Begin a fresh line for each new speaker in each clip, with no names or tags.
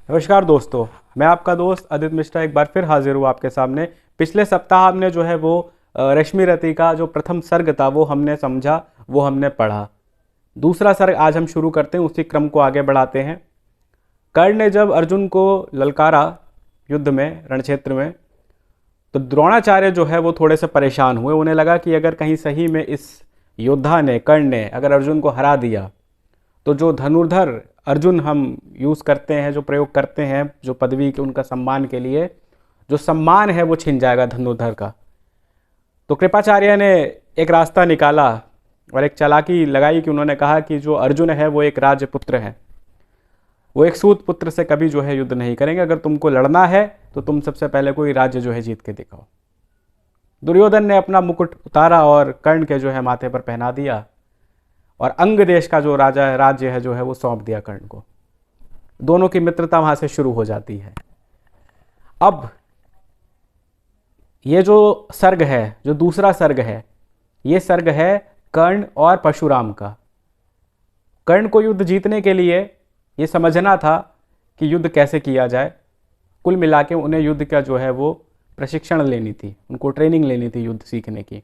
नमस्कार दोस्तों, मैं आपका दोस्त आदित्य मिश्रा एक बार फिर हाजिर हूँ आपके सामने। पिछले सप्ताह हमने जो है वो रश्मि रति का जो प्रथम सर्ग था वो हमने समझा, वो हमने पढ़ा। दूसरा सर्ग आज हम शुरू करते हैं, उसी क्रम को आगे बढ़ाते हैं। कर्ण ने जब अर्जुन को ललकारा युद्ध में, रणक्षेत्र में, तो द्रोणाचार्य जो है वो थोड़े से परेशान हुए। उन्हें लगा कि अगर कहीं सही में इस योद्धा ने, कर्ण ने अगर अर्जुन को हरा दिया तो जो धनुर्धर अर्जुन हम यूज़ करते हैं, जो प्रयोग करते हैं, जो पदवी के उनका सम्मान के लिए, जो सम्मान है वो छिन जाएगा धनुर्धर का। तो कृपाचार्य ने एक रास्ता निकाला और एक चालाकी लगाई कि उन्होंने कहा कि जो अर्जुन है वो एक राजपुत्र है, वो एक सूत पुत्र से कभी जो है युद्ध नहीं करेंगे। अगर तुमको लड़ना है तो तुम सबसे पहले कोई राज्य जो है जीत के दिखाओ। दुर्योधन ने अपना मुकुट उतारा और कर्ण के जो है माथे पर पहना दिया और अंग देश का जो राज्य है जो है वो सौंप दिया कर्ण को। दोनों की मित्रता वहां से शुरू हो जाती है। अब ये जो सर्ग है, जो दूसरा सर्ग है, ये सर्ग है कर्ण और परशुराम का। कर्ण को युद्ध जीतने के लिए ये समझना था कि युद्ध कैसे किया जाए। कुल मिला के उन्हें युद्ध का जो है वो प्रशिक्षण लेनी थी, उनको ट्रेनिंग लेनी थी युद्ध सीखने की।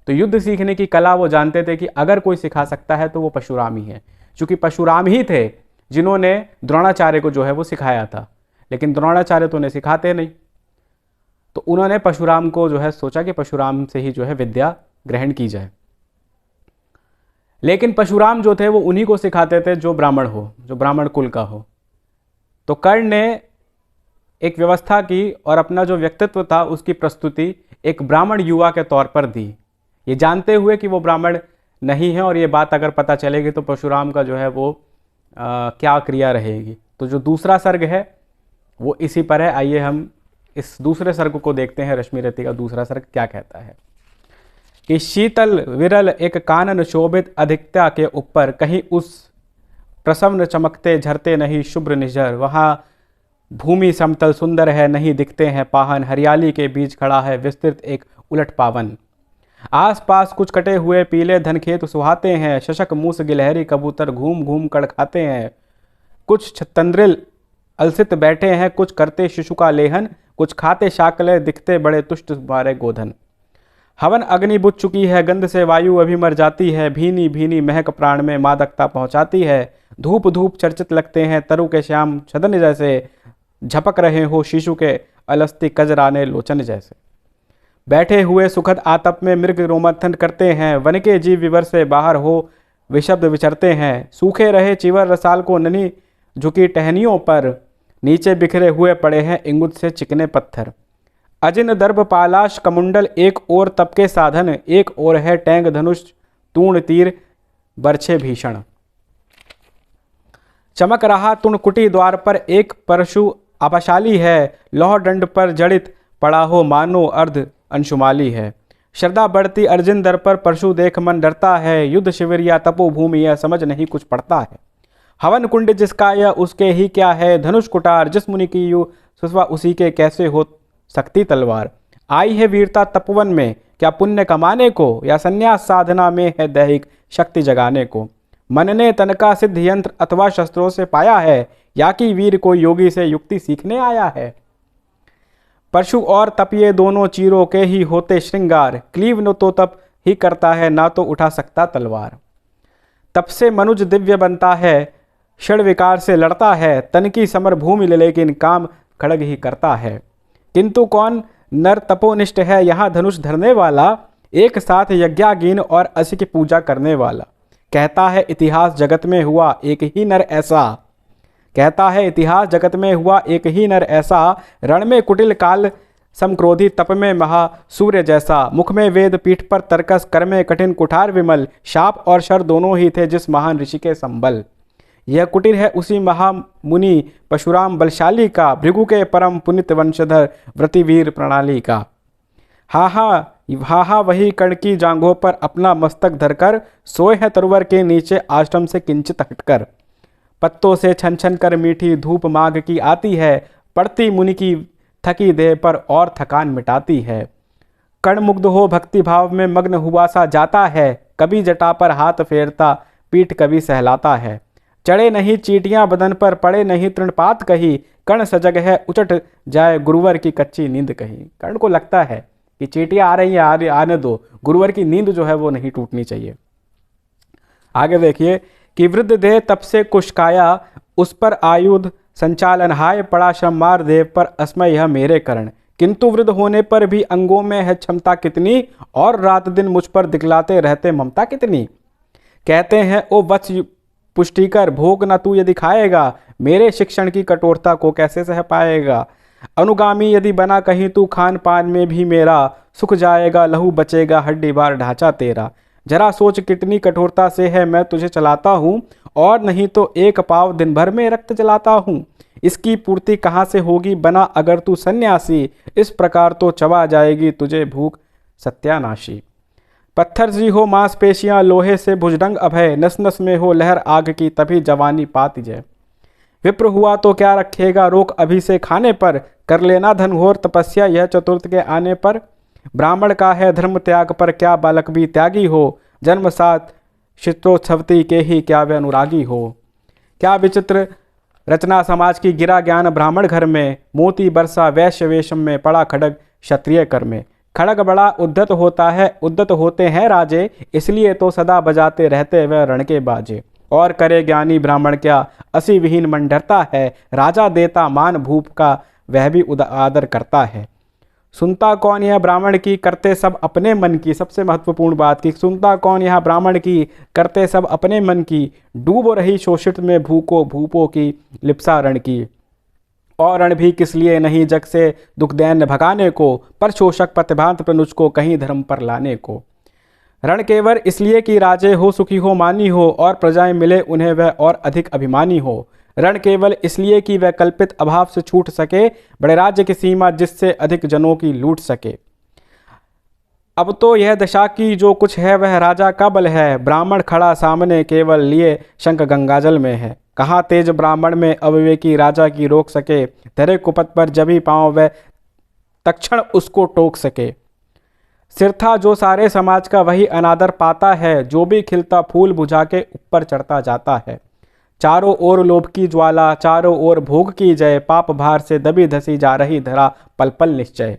तो युद्ध सीखने की कला वो जानते थे कि अगर कोई सिखा सकता है तो वो परशुराम ही है, क्योंकि परशुराम ही थे जिन्होंने द्रोणाचार्य को जो है वो सिखाया था। लेकिन द्रोणाचार्य तो उन्हें सिखाते नहीं, तो उन्होंने परशुराम को जो है सोचा कि परशुराम से ही जो है विद्या ग्रहण की जाए। लेकिन परशुराम जो थे वो उन्हीं को सिखाते थे जो ब्राह्मण हो, जो ब्राह्मण कुल का हो। तो कर्ण ने एक व्यवस्था की और अपना जो व्यक्तित्व था उसकी प्रस्तुति एक ब्राह्मण युवा के तौर पर दी, ये जानते हुए कि वो ब्राह्मण नहीं है और ये बात अगर पता चलेगी तो परशुराम का जो है वो क्या क्रिया रहेगी। तो जो दूसरा सर्ग है वो इसी पर है। आइए हम इस दूसरे सर्ग को देखते हैं। रश्मि रति का दूसरा सर्ग क्या कहता है कि शीतल विरल एक कानन शोभित अधिकता के ऊपर, कहीं उस प्रसन्न चमकते झरते नहीं शुभ्र निझर। वहाँ भूमि समतल सुंदर है, नहीं दिखते हैं पाहन, हरियाली के बीच खड़ा है विस्तृत एक उलट पावन। आस पास कुछ कटे हुए पीले धन खेत सुहाते हैं, शशक मूस गिलहरी कबूतर घूम घूम कर खाते हैं। कुछ छतंद्रिल अलसित बैठे हैं, कुछ करते शिशु का लेहन, कुछ खाते शाकले दिखते बड़े तुष्ट मारे गोधन। हवन अग्नि बुझ चुकी है, गंध से वायु अभी मर जाती है, भीनी भीनी महक प्राण में मादकता पहुंचाती है। धूप धूप चर्चित लगते हैं तरु के श्याम छदन जैसे, झपक रहे हो शिशु के अलस्ति कजराने लोचन जैसे। बैठे हुए सुखद आतप में मृग रोमंथन करते हैं, वन के जीव विवर से बाहर हो विशब्द विचरते हैं। सूखे रहे चिवर रसाल को ननी झुकी टहनियों पर, नीचे बिखरे हुए पड़े हैं इंगुत से चिकने पत्थर। अजिन दर्भ पालाश कमुंडल एक और तप के साधन, एक और है टैंग धनुष तूण तीर बरछे भीषण। चमक रहा तुणकुटी द्वार पर एक परशु अपशाली है, लौह दंड पर जड़ित पड़ा हो मानो अर्ध अंशुमाली है। श्रद्धा बढ़ती अर्जुन दर पर परशु देख मन डरता है, युद्ध शिविर या तपोभूमि यह समझ नहीं कुछ पड़ता है। हवन कुंड जिसका यह उसके ही क्या है, धनुष कुटार जिस मुनि की यू सुसवा उसी के कैसे हो सकती तलवार। आई है वीरता तपवन में क्या पुण्य कमाने को, या संन्यास साधना में है दैहिक शक्ति जगाने को। मन ने तन का सिद्ध यंत्र अथवा शस्त्रों से पाया है, या कि वीर को योगी से युक्ति सीखने आया है। परशु और तप ये दोनों चीरों के ही होते श्रृंगार, क्लीव न तो तप ही करता है ना तो उठा सकता तलवार। तप से मनुज दिव्य बनता है, षड विकार से लड़ता है, तन की समर भूमि लेकिन काम खड़ग ही करता है। किंतु कौन नर तपोनिष्ठ है यहाँ धनुष धरने वाला, एक साथ यज्ञागीन और असी की पूजा करने वाला। कहता है इतिहास जगत में हुआ एक ही नर ऐसा, कहता है इतिहास जगत में हुआ एक ही नर ऐसा। रण में कुटिल काल समक्रोधी तप में महा सूर्य जैसा। मुख में वेद पीठ पर तर्कस कर में कठिन कुठार विमल। शाप और शर दोनों ही थे जिस महान ऋषि के संबल। यह कुटिर है उसी महामुनि परशुराम बलशाली का, भृगु के परम पुनित वंशधर व्रतिवीर प्रणाली का। हा वही कर्ण की जांघों पर अपना मस्तक धरकर, सोए है तरुवर के नीचे आश्रम से किंचित हटकर। पत्तों से छन छन कर मीठी धूप माघ की आती है, पड़ती मुनि की थकी देह पर और थकान मिटाती है। कर्ण मुग्ध हो भक्ति भाव में मग्न हुआ सा जाता है, कभी जटा पर हाथ फेरता पीठ कभी सहलाता है। चढ़े नहीं चींटियां बदन पर, पड़े नहीं तृणपात कही, कर्ण सजग है उचट जाए गुरुवर की कच्ची नींद कही। कर्ण को लगता है कि चींटियां आ रही हैं, आने दो, गुरुवर की नींद जो है वो नहीं टूटनी चाहिए। आगे देखिए कि वृद्ध देह तप से कुशकाया, उस पर आयुध संचालन हाय, पड़ा श्रम मार देव पर अस्मय यह मेरे करण। किंतु वृद्ध होने पर भी अंगों में है क्षमता कितनी, और रात दिन मुझ पर दिखलाते रहते ममता कितनी। कहते हैं ओ वत्स पुष्टिकर, भोग न तू यदि खाएगा, मेरे शिक्षण की कठोरता को कैसे सह पाएगा। अनुगामी यदि बना कहीं तू, खान पान में भी मेरा सुख जाएगा, लहू बचेगा हड्डी बार ढांचा तेरा। जरा सोच कितनी कठोरता से है मैं तुझे चलाता हूँ, और नहीं तो एक पाव दिन भर में रक्त जलाता हूँ। इसकी पूर्ति कहाँ से होगी बना अगर तू सन्यासी, इस प्रकार तो चबा जाएगी तुझे भूख सत्यानाशी। पत्थर सी हो मांसपेशियां लोहे से भुजडंग अभय, नस नस में हो लहर आग की तभी जवानी पाती जय। विप्र हुआ तो क्या रखेगा रोक अभी से खाने पर, कर लेना धनघोर तपस्या यह चतुर्थ के आने पर। ब्राह्मण का है धर्म त्याग पर, क्या बालक भी त्यागी हो, जन्म साथ चित्रोत्सवती के ही क्या वे अनुरागी हो। क्या विचित्र रचना समाज की, गिरा ज्ञान ब्राह्मण घर में, मोती बरसा वैश्य वेशम में, पड़ा खड़ग क्षत्रिय कर में। खड़ग बड़ा उद्धत होता है, उद्धत होते हैं राजे, इसलिए तो सदा बजाते रहते वह रण के बाजे। और करे ज्ञानी ब्राह्मण क्या, असी विहीन मन डरता है, राजा देता मान भूप का वह भी आदर करता है। सुनता कौन यह ब्राह्मण की, करते सब अपने मन की। सबसे महत्वपूर्ण बात की, सुनता कौन यह ब्राह्मण की, करते सब अपने मन की। डूब रही शोषित में भूको, भूपों की लिप्सा रण की। और रण भी किस लिए नहीं जग से दुख दैन्य भगाने को, पर शोषक प्रतिभांत प्रनुज को कहीं धर्म पर लाने को। रण केवल इसलिए कि राजे हो सुखी हो मानी हो, और प्रजाएं मिले उन्हें वह और अधिक अभिमानी हो। रण केवल इसलिए कि वह कल्पित अभाव से छूट सके, बड़े राज्य की सीमा जिससे अधिक जनों की लूट सके। अब तो यह दशा की जो कुछ है वह राजा का बल है, ब्राह्मण खड़ा सामने केवल लिए शंख गंगाजल में है। कहाँ तेज ब्राह्मण में अविवेकी राजा की रोक सके, धरे कुपथ पर जब ही पाँव वह तक्षण उसको टोक सके। सिर था जो सारे समाज का वही अनादर पाता है, जो भी खिलता फूल बुझा के ऊपर चढ़ता जाता है। चारों ओर लोभ की ज्वाला, चारों ओर भोग की जय, पाप भार से दबी धसी जा रही धरा पल पल निश्चय।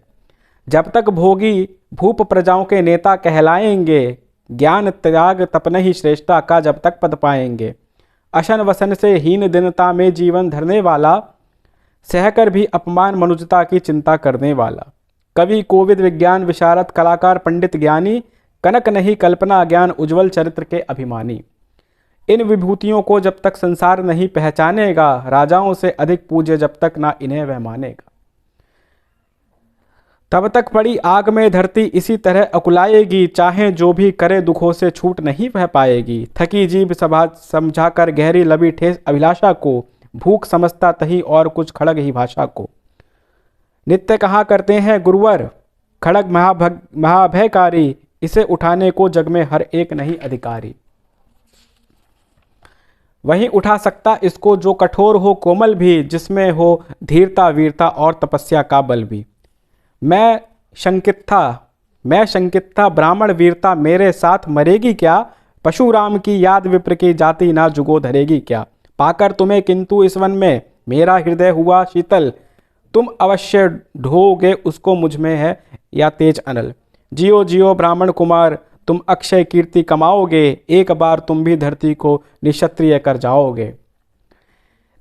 जब तक भोगी भूप प्रजाओं के नेता कहलाएंगे, ज्ञान त्याग तपन ही श्रेष्ठता का जब तक पद पाएंगे। अशन वसन से हीन दिनता में जीवन धरने वाला, सहकर भी अपमान मनुजता की चिंता करने वाला। कवि कोविद विज्ञान विशारद कलाकार पंडित ज्ञानी, कनक नहीं कल्पना ज्ञान उज्ज्वल चरित्र के अभिमानी। इन विभूतियों को जब तक संसार नहीं पहचानेगा, राजाओं से अधिक पूज्य जब तक ना इन्हें वह मानेगा। तब तक पड़ी आग में धरती इसी तरह अकुलाएगी, चाहे जो भी करे दुखों से छूट नहीं वह पाएगी। थकी जीभ सभा समझाकर गहरी लबी ठेस अभिलाषा को, भूख समझता तही और कुछ खड़ग ही भाषा को। नित्य कहाँ करते हैं गुरुवर, खड़ग महाभयकारी, इसे उठाने को जग में हर एक नहीं अधिकारी। वहीं उठा सकता इसको जो कठोर हो कोमल भी, जिसमें हो धीरता वीरता और तपस्या का बल भी। मैं शंकित था ब्राह्मण वीरता मेरे साथ मरेगी क्या, परशुराम की याद विप्र की जाति ना जुगो धरेगी क्या। पाकर तुम्हें किंतु इस वन में मेरा हृदय हुआ शीतल, तुम अवश्य ढोगे उसको मुझ में है या तेज अनल। जियो जियो ब्राह्मण कुमार, तुम अक्षय कीर्ति कमाओगे, एक बार तुम भी धरती को निक्षत्रिय कर जाओगे।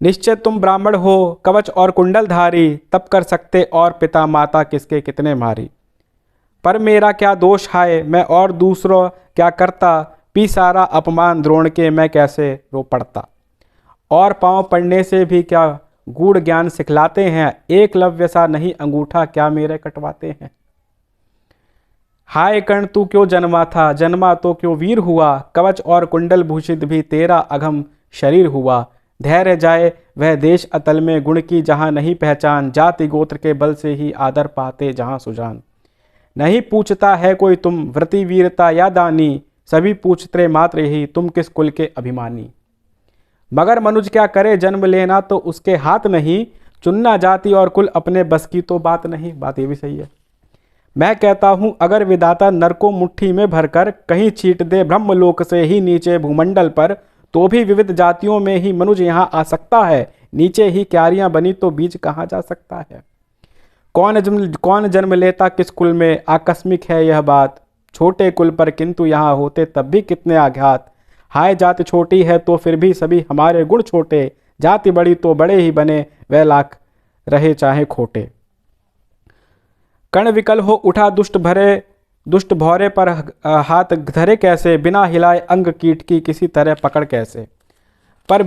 निश्चय तुम ब्राह्मण हो कवच और कुंडल धारी, तब कर सकते और पिता माता किसके कितने मारी। पर मेरा क्या दोष है मैं और दूसरों क्या करता, पी सारा अपमान द्रोण के मैं कैसे रो पड़ता। और पाँव पड़ने से भी क्या गूढ़ ज्ञान सिखलाते हैं, एकलव्य सा नहीं अंगूठा क्या मेरे कटवाते हैं। हाय कर्ण तू क्यों जन्मा था, जन्मा तो क्यों वीर हुआ, कवच और कुंडल भूषित भी तेरा अघम शरीर हुआ। धैर्य जाए वह देश अतल में गुण की जहाँ नहीं पहचान, जाति गोत्र के बल से ही आदर पाते जहाँ सुजान। नहीं पूछता है कोई तुम व्रति वीरता या दानी, सभी पूछते मात्र यही तुम किस कुल के अभिमानी। मगर मनुज क्या करे जन्म लेना तो उसके हाथ नहीं, चुनना जाति और कुल अपने बस की तो बात नहीं। बात ये भी सही है। मैं कहता हूँ अगर विधाता नर को मुट्ठी में भरकर कहीं छीट दे ब्रह्मलोक से ही नीचे भूमंडल पर,
तो भी विविध जातियों में ही मनुष्य यहाँ आ सकता है। नीचे ही क्यारियां बनी तो बीज कहाँ जा सकता है। कौन जन्म लेता किस कुल में, आकस्मिक है यह बात। छोटे कुल पर किंतु यहाँ होते तब भी कितने आघात। हाय जाति छोटी है तो फिर भी सभी हमारे गुण छोटे, जाति बड़ी तो बड़े ही बने वह लाख रहे चाहे खोटे। कर्ण विकल हो उठा दुष्ट भौरे पर हाथ धरे कैसे, बिना हिलाए अंग कीट की किसी तरह पकड़ कैसे। पर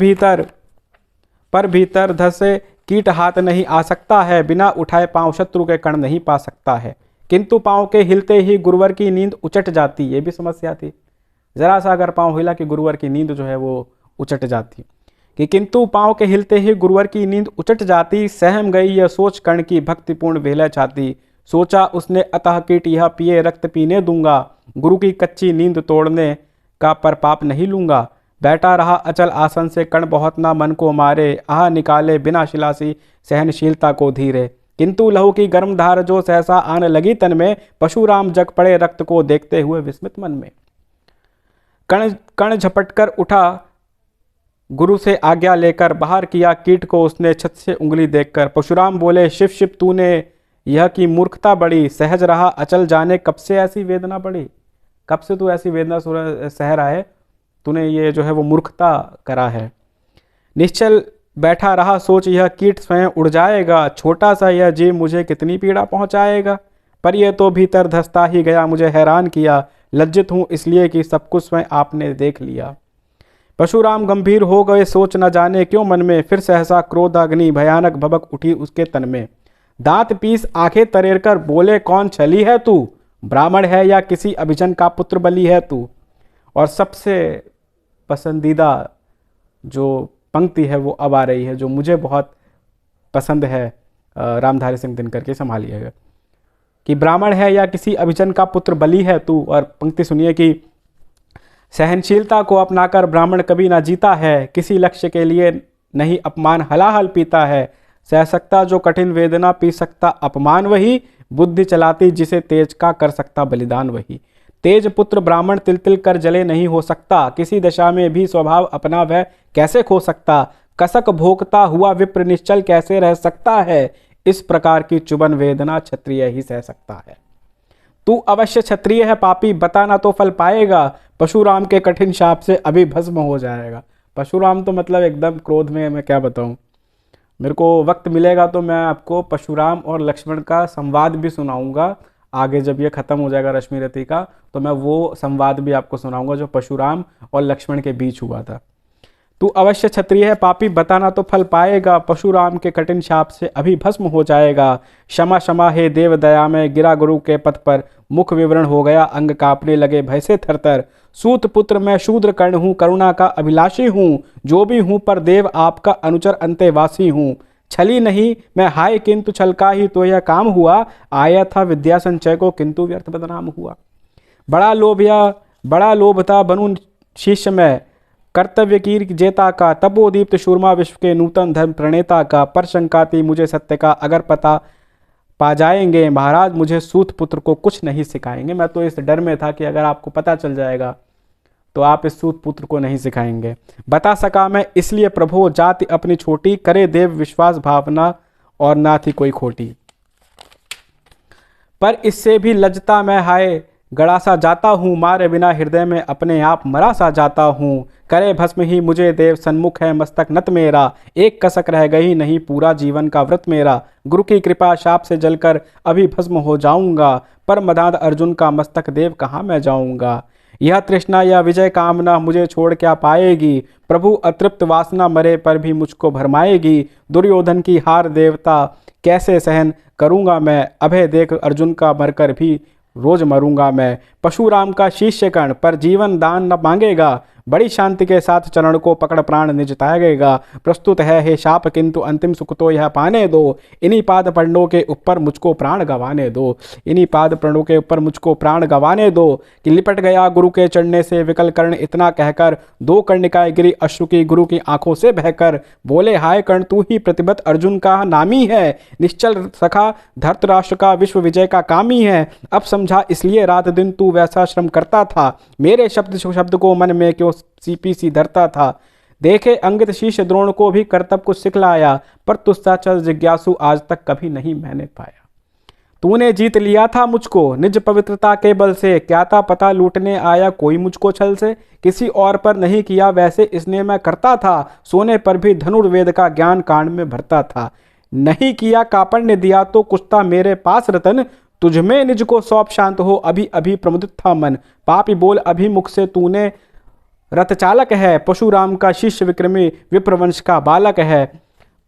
भीतर धसे कीट हाथ नहीं आ सकता है, बिना उठाए पांव शत्रु के कण नहीं पा सकता है। किंतु पांव के हिलते ही गुरुवर की नींद उचट जाती, ये भी समस्या थी। जरा सा अगर पांव हिला कि गुरुवर की नींद जो है वो उचट जाती। कि किंतु पांव के हिलते ही गुरुवर की नींद उचट जाती, सहम गई यह सोच कर्ण की भक्तिपूर्ण वेला छाती। सोचा उसने अतः कीट यह पिए रक्त पीने दूंगा, गुरु की कच्ची नींद तोड़ने का पर पाप नहीं लूंगा। बैठा रहा अचल आसन से कर्ण बहुत ना मन को मारे, आह निकाले बिना शिलासी सहनशीलता को धीरे। किंतु लहू की गर्म धार जो सहसा आने लगी तन में, परशुराम जग पड़े रक्त को देखते हुए विस्मित मन में। कर्ण झपटकर उठा गुरु से आज्ञा लेकर, बाहर किया कीट को उसने छत से उंगली देखकर। परशुराम बोले शिव शिव तूने यह की मूर्खता बड़ी, सहज रहा अचल जाने कब से ऐसी वेदना पड़ी। कब से तू ऐसी वेदना सह रहा है, तूने ये जो है वो मूर्खता करा है। निश्चल बैठा रहा सोच यह कीट स्वयं उड़ जाएगा, छोटा सा यह जीव मुझे कितनी पीड़ा पहुंचाएगा। पर यह तो भीतर धंसता ही गया मुझे हैरान किया, लज्जित हूं इसलिए कि सब कुछ स्वयं आपने देख लिया। परशुराम गंभीर हो गए सोच न जाने क्यों मन में, फिर सहसा क्रोध अग्नि भयानक भभक उठी उसके तन में। दांत पीस आंखें तरेर कर बोले कौन छली है तू, ब्राह्मण है या किसी अभिजन का पुत्र बलि है तू। और सबसे पसंदीदा जो पंक्ति है वो अब आ रही है, जो मुझे बहुत पसंद है, रामधारी सिंह दिनकर की, संभालिएगा। कि ब्राह्मण है या किसी अभिजन का पुत्र बलि है तू। और पंक्ति सुनिए कि सहनशीलता को अपनाकर ब्राह्मण कभी ना जीता है, किसी लक्ष्य के लिए नहीं अपमान हलाहल पीता है। सह सकता जो कठिन वेदना, पी सकता अपमान वही, बुद्धि चलाती जिसे तेज का कर सकता बलिदान वही। तेज पुत्र ब्राह्मण तिल तिल कर जले नहीं हो सकता, किसी दशा में भी स्वभाव अपना वह कैसे खो सकता। कसक भोगता हुआ विप्र निश्चल कैसे रह सकता है, इस प्रकार की चुभन वेदना क्षत्रिय ही सह सकता है। तू अवश्य क्षत्रिय है पापी, बताना तो फल पाएगा, परशुराम के कठिन शाप से अभी भस्म हो जाएगा। परशुराम तो मतलब एकदम क्रोध में, मैं क्या बताऊं। मेरे को वक्त मिलेगा तो मैं आपको परशुराम और लक्ष्मण का संवाद भी सुनाऊंगा। आगे जब ये खत्म हो जाएगा रश्मिरथी का, तो मैं वो संवाद भी आपको सुनाऊंगा जो परशुराम और लक्ष्मण के बीच हुआ था। तू अवश्य क्षत्रिय है पापी, बताना तो फल पाएगा, परशुराम के कठिन शाप से अभी भस्म हो जाएगा। क्षमा क्षमा हे देव दया में, गिरा गुरु के पथ पर, मुख विवरण हो गया अंग कांपने लगे भय से थरथर। सूत पुत्र मैं शूद्र कर्ण हूँ, करुणा का अभिलाषी हूँ, जो भी हूँ पर देव आपका अनुचर अंतेवासी हूँ। छली नहीं मैं हाय किंतु छल का ही तो यह काम हुआ, आया था विद्या संचय को किंतु व्यर्थ बदनाम हुआ। बड़ा लोभ था बनूं शिष्य में, कर्तव्य की जेता का, तपोदीप्त शूरमा विश्व के नूतन धर्म प्रणेता का। पर शंका थी मुझे सत्य का, अगर पता पा जाएंगे महाराज मुझे सूत पुत्र को कुछ नहीं सिखाएंगे। मैं तो इस डर में था कि अगर आपको पता चल जाएगा तो आप इस सूत पुत्र को नहीं सिखाएंगे। बता सका मैं इसलिए प्रभु, जाति अपनी छोटी, करे देव विश्वास भावना और ना थी कोई खोटी। पर इससे भी लज्जता मैं हाय गड़ा सा जाता हूँ, मारे बिना हृदय में अपने आप मरा सा जाता हूँ। करे भस्म ही मुझे देव सन्मुख है मस्तक नत मेरा, एक कसक रह गई नहीं पूरा जीवन का व्रत मेरा। गुरु की कृपा शाप से जलकर अभी भस्म हो जाऊंगा, पर मदाद अर्जुन का मस्तक देव कहाँ मैं जाऊंगा। यह तृष्णा या विजय कामना मुझे छोड़ क्या पाएगी, प्रभु अतृप्त वासना मरे पर भी मुझको भरमाएगी। दुर्योधन की हार देवता कैसे सहन करूंगा मैं, अभय देख अर्जुन का मरकर भी रोज मरूंगा मैं। परशुराम का शिष्य कर्ण पर जीवन दान न मांगेगा, बड़ी शांति के साथ चरण को पकड़ प्राण निज त्यागेगा। प्रस्तुत है हे शाप किंतु अंतिम सुख तो यह पाने दो, इन्हीं पाद पढ़नों के ऊपर मुझको प्राण गंवाने दो। इन्हीं पाद पढ़नों के ऊपर मुझको प्राण गंवाने दो। कि लिपट गया गुरु के चढ़ने से विकल कर्ण इतना कहकर, दो कर्णिकाएं गिरी अश्रु की गुरु की आंखों से बहकर। बोले हाय कर्ण तू ही प्रतिबत अर्जुन का नामी है, निश्चल सखा धृतराष्ट्र का विश्व विजय का कामी है। अब समझा इसलिए रात दिन तू वैसा श्रम करता था, मेरे शब्द को मन में क्यों सीपीसी धरता था। देखे अंगित शीश द्रोण को भी कर्तव्य कुछ सिखलाया, पर तुझसा चल जिज्ञासु आज तक कभी नहीं मैंने पाया। तूने जीत लिया था मुझको निज पवित्रता के बल से, क्या था पता लूटने आया कोई मुझको छल से। किसी और पर नहीं किया वैसे इसने मैं करता था, सोने पर भी धनुर्वेद का ज्ञान कांड में भरता था। नहीं किया कापड़ ने दिया तो कुछ था मेरे पास रतन, तुझमें निज को सौंप शांत हो अभी अभी प्रमुदित था मन। पापी बोल अभिमुख से तूने रथ चालक है, परशुराम का शिष्य विक्रमी विप्रवंश का बालक है।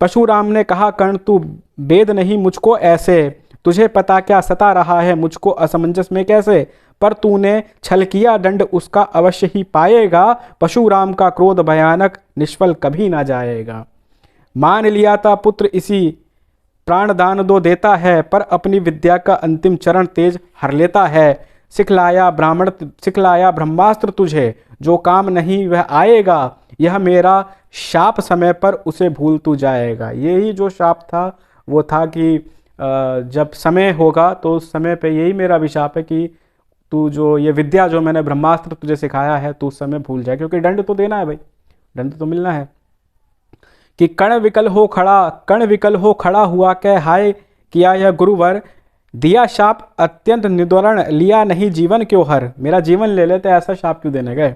परशुराम ने कहा कर्ण तू वेद नहीं मुझको ऐसे, तुझे पता क्या सता रहा है मुझको असमंजस में कैसे। पर तूने छल किया दंड उसका अवश्य ही पाएगा, परशुराम का क्रोध भयानक निष्फल कभी ना जाएगा। मान लिया था पुत्र इसी प्राण दान दो देता है, पर अपनी विद्या का अंतिम चरण तेज हर लेता है। सिखलाया ब्रह्मास्त्र तुझे, जो काम नहीं वह आएगा, यह मेरा शाप समय पर उसे भूल तू जाएगा। यही जो शाप था वो था कि जब समय होगा तो उस समय पे यही मेरा विशाप है कि तू जो ये विद्या जो मैंने ब्रह्मास्त्र तुझे सिखाया है तू उस समय भूल जाए, क्योंकि दंड तो देना है भाई, दंड तो मिलना है। कि कण विकल हो खड़ा हुआ कह हाय किया यह गुरुवर, दिया शाप अत्यंत निद्वरण लिया नहीं जीवन क्यों हर। मेरा जीवन ले लेते ऐसा शाप क्यों देने गए।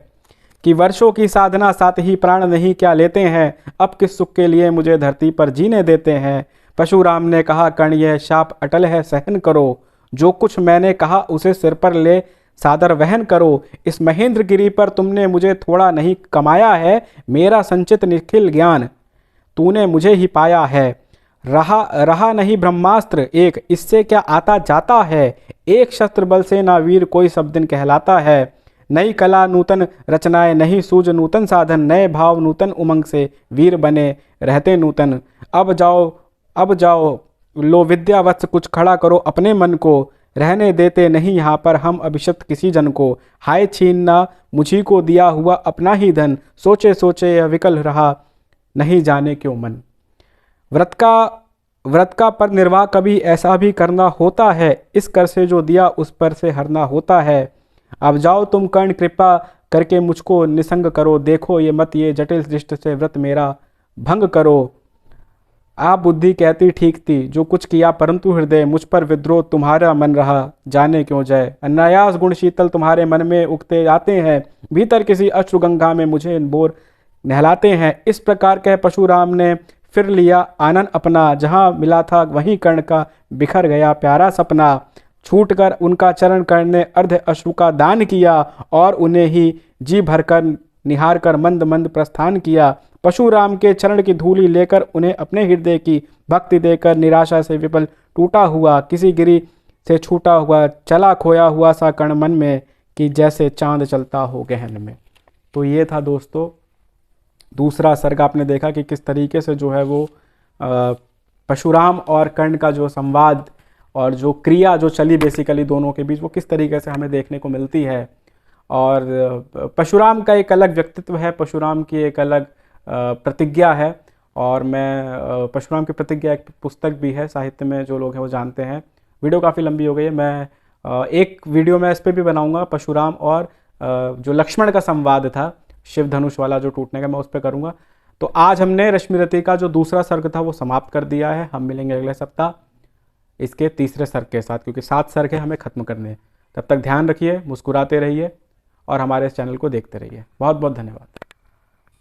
कि वर्षों की साधना साथ ही प्राण नहीं क्या लेते हैं, अब किस सुख के लिए मुझे धरती पर जीने देते हैं। परशुराम ने कहा कर्ण यह शाप अटल है सहन करो, जो कुछ मैंने कहा उसे सिर पर ले सादर वहन करो। इस महेंद्र गिरी पर तुमने मुझे थोड़ा नहीं कमाया है, मेरा संचित निखिल ज्ञान तूने मुझे ही पाया है। रहा नहीं ब्रह्मास्त्र एक, इससे क्या आता जाता है। एक शस्त्र बल से ना वीर कोई सब दिन कहलाता है। नई कला नूतन रचनाएं नहीं सूझ नूतन साधन, नए भाव नूतन उमंग से वीर बने रहते नूतन। अब जाओ लो विद्या वत्स कुछ खड़ा करो अपने मन को, रहने देते नहीं यहाँ पर हम अभिशप्त किसी जन को। हाय छीनना मुझी को दिया हुआ अपना ही धन, सोचे सोचे यह विकल रहा नहीं जाने क्यों मन। व्रत का पर निर्वाह कभी ऐसा भी करना होता है, इस कर से जो दिया उस पर से हरना होता है। अब जाओ तुम कर्ण कृपा करके मुझको निसंग करो, देखो ये मत ये जटिल दृष्टि से व्रत मेरा भंग करो। आप बुद्धि कहती ठीक थी जो कुछ किया, परंतु हृदय मुझ पर विद्रोह तुम्हारा मन रहा जाने क्यों जय। अनायास गुण शीतल तुम्हारे मन में उगते आते हैं, भीतर किसी अश्रु गंगा में मुझे बोर नहलाते हैं। इस प्रकार कह परशुराम ने फिर लिया आनंद अपना, जहाँ मिला था वहीं कर्ण का बिखर गया प्यारा सपना। छूटकर उनका चरण कर्ण ने अर्ध अश्रु का दान किया, और उन्हें ही जी भरकर निहार कर मंद मंद प्रस्थान किया। परशुराम के चरण की धूली लेकर उन्हें अपने हृदय की भक्ति देकर निराशा से विफल टूटा हुआ, किसी गिरी से छूटा हुआ चला खोया हुआ सा कर्ण मन में, कि जैसे चांद चलता हो गहन में। तो ये था दोस्तों दूसरा सर्ग। आपने देखा कि किस तरीके से जो है वो परशुराम और कर्ण का जो संवाद और जो क्रिया जो चली बेसिकली दोनों के बीच, वो किस तरीके से हमें देखने को मिलती है। और परशुराम का एक अलग व्यक्तित्व है, परशुराम की एक अलग प्रतिज्ञा है। और मैं परशुराम की प्रतिज्ञा एक पुस्तक भी है, साहित्य में जो लोग हैं वो जानते हैं। वीडियो काफ़ी लंबी हो गई है, मैं एक वीडियो मैं इस पर भी बनाऊंगा, परशुराम और जो लक्ष्मण का संवाद था शिव धनुष वाला जो टूटने का, मैं उस पर करूंगा। तो आज हमने रश्मिरथी का जो दूसरा सर्ग था वो समाप्त कर दिया है। हम मिलेंगे अगले सप्ताह इसके तीसरे सर्ग के साथ, क्योंकि 7 सर्ग है हमें ख़त्म करने हैं। तब तक ध्यान रखिए, मुस्कुराते रहिए और हमारे इस चैनल को देखते रहिए। बहुत बहुत धन्यवाद।